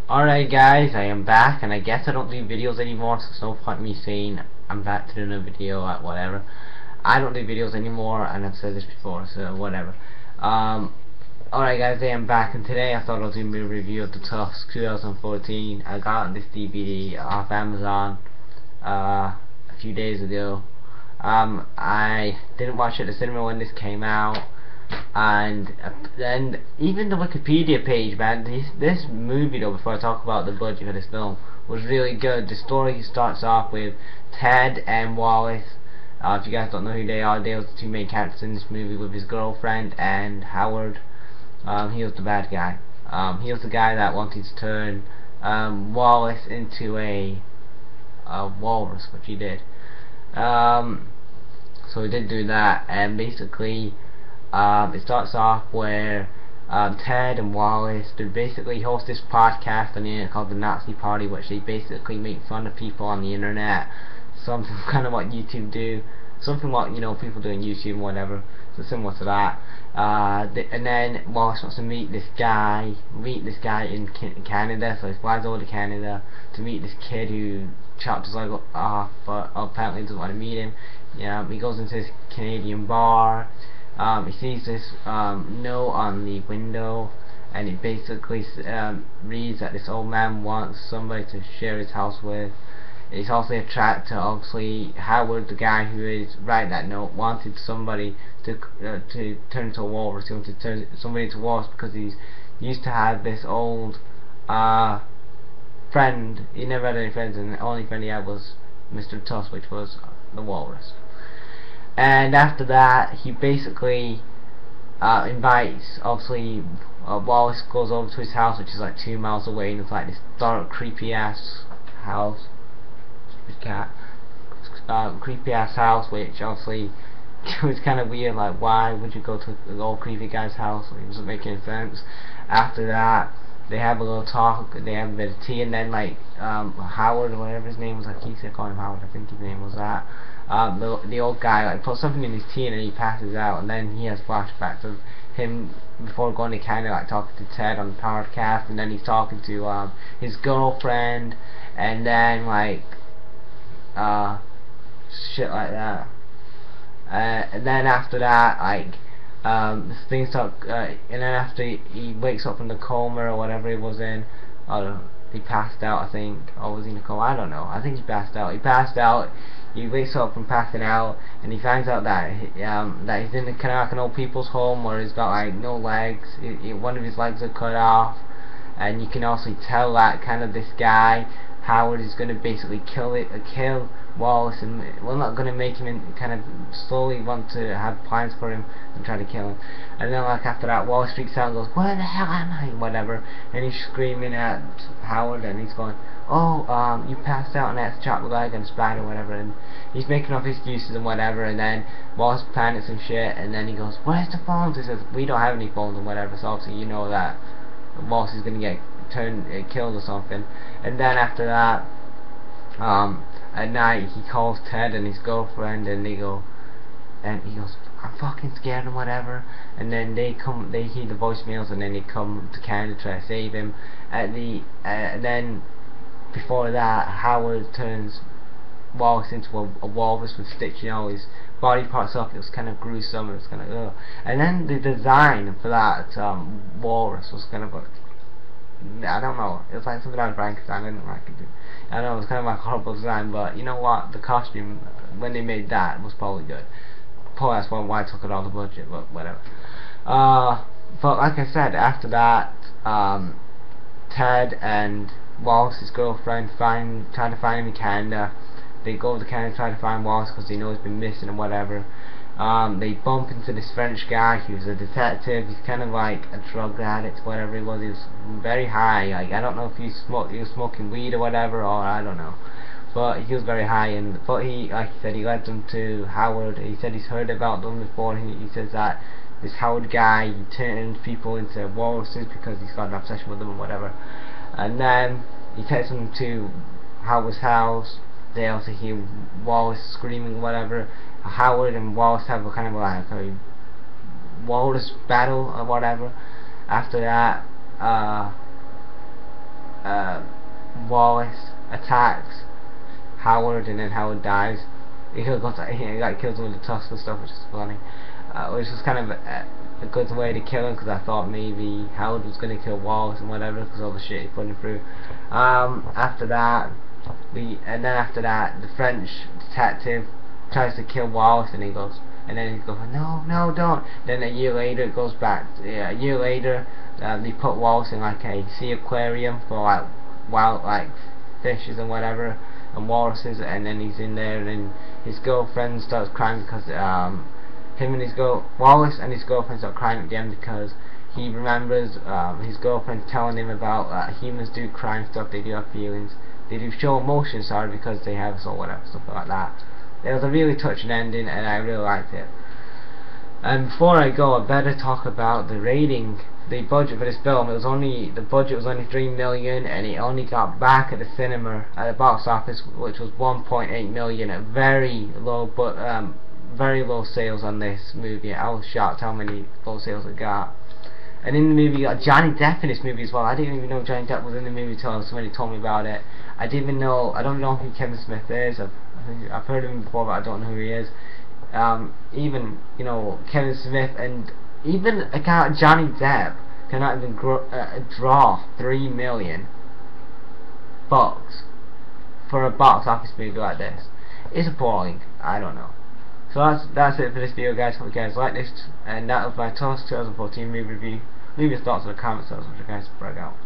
Alright guys, I am back, and I guess I don't do videos anymore, so there's no point me saying I'm back to doing a video at whatever. I don't do videos anymore, and I've said this before, so whatever. Alright guys, I am back, and today I thought I was doing a review of the Tusk 2014. I got this DVD off Amazon a few days ago. I didn't watch it at the cinema when this came out. And then even the Wikipedia page, man, this movie though, before I talk about the budget for this film, was really good. The story starts off with Ted and Wallace. If you guys don't know who they are the two main characters in this movie, with his girlfriend and Howard. He was the bad guy. He was the guy that wanted to turn Wallace into a walrus, which he did. So he did do that, and basically it starts off where Ted and Wallace, they basically host this podcast on the internet called the Nazi Party, which they basically make fun of people on the internet. Something kind of what YouTube do, something what people do on YouTube and whatever. So similar to that. And then Wallace wants to meet this guy in Canada, so he flies over to Canada to meet this kid who chopped his leg off, but apparently doesn't want to meet him. He goes into this Canadian bar. He sees this note on the window, and it basically reads that this old man wants somebody to share his house with. He's also attracted to, obviously, Howard, the guy who is writing that note, wanted somebody to turn into a walrus. He wanted to turn somebody into a walrus because he's used to have this old friend. He never had any friends, and the only friend he had was Mr. Tusk, which was the walrus. And after that, he basically invites, obviously, Wallace goes over to his house, which is like 2 miles away, and it's like this dark, creepy ass house. Creepy ass house, which obviously was kind of weird. Like, why would you go to an old creepy guy's house? It doesn't make any sense. After that, they have a little talk, they have a bit of tea, and then like Howard, or whatever his name was, I keep calling him Howard, I think his name was that. The old guy like puts something in his tea and then he passes out, and then he has flashbacks of him before going to Canada, like talking to Ted on the podcast, and then he's talking to his girlfriend, and then like shit like that. And then after that, like things start, and then after he wakes up from the coma or whatever he was in, he passed out, I think, or was he in a coma? I don't know. I think he passed out. He wakes up from passing out, and he finds out that that he's in kind of like an old people's home where he's got like no legs. One of his legs are cut off, and you can also tell that kind of this guy Howard is going to basically kill Wallace, and we're not going to make him kind of slowly want to have plans for him and try to kill him. And then like after that, Wallace freaks out and goes, "Where the hell am I?" whatever, and he's screaming at Howard, and he's going, "Oh, you passed out and that's a chopped leg and a spider," whatever, and he's making up excuses and whatever. And then Wallace panics and shit, and then he goes, "Where's the phones?" He says, "We don't have any phones," and whatever. So obviously you know that Wallace is going to get killed or something. And then after that, at night he calls Ted and his girlfriend, and he goes, "I'm fucking scared," and whatever. And then they hear the voicemails, and then they come to Canada to try to save him. Then before that, Howard turns Wallace into a walrus with stitching all his body parts up. It was kind of gruesome. It was kind of ugh. And then the design for that walrus was kind of like, I don't know, it was like something out of Frankenstein. I didn't like it. I know it was kind of like a horrible design, but you know what, the costume when they made that was probably good. Probably that's why I took it all the budget, but whatever. But like I said, after that, Ted and Wallace's girlfriend try to find him in Canada. They go to Canada to try to find Wallace because they know he's been missing and whatever. They bump into this French guy who's a detective. He's kind of like a drug addict, whatever he was. He was very high. Like, I don't know if he was smoking weed or whatever, or I don't know. But he was very high, but he, like he said, he led them to Howard. He said he's heard about them before. He says that this Howard guy, he turned people into walruses because he's got an obsession with them and whatever. And then he takes them to Howard's house. They also hear Wallace screaming, whatever. Howard and Wallace have a kind of like a walrus battle or whatever. After that, Wallace attacks Howard, and then Howard dies. He like kills him with the Tusk and stuff, which is funny. Which was kind of a good way to kill him, because I thought maybe Howard was going to kill Wallace and whatever, because all the shit he put him through. After that, the French detective tries to kill Wallace, and he goes, no, no, don't. Then a year later, it goes back. A year later, they put Wallace in like a sea aquarium for like wild fishes and whatever, and walruses, and then he's in there, and then his girlfriend starts crying because Wallace and his girlfriend start crying at the end, because he remembers his girlfriend telling him about humans do cry and stuff, they do have feelings, they do show emotion, sorry, because they have so whatever, stuff like that. It was a really touching ending, and I really liked it. And before I go, I better talk about the rating. The budget for this film, the budget was only $3 million, and it only got back at the cinema at the box office, which was $1.8 million. A very low sales on this movie. I was shocked how many low sales it got. And in the movie, you got Johnny Depp in this movie as well. I didn't even know Johnny Depp was in the movie until somebody told me about it. I don't know who Kevin Smith is. I've heard of him before, but I don't know who he is. Even Kevin Smith and even a guy like Johnny Depp cannot even draw $3 million for a box office movie like this. It's appalling. I don't know. So that's it for this video, guys. Hope you guys like this, and that was my Tusk 2014 movie review. Leave your thoughts in the comments, guys. Brag out.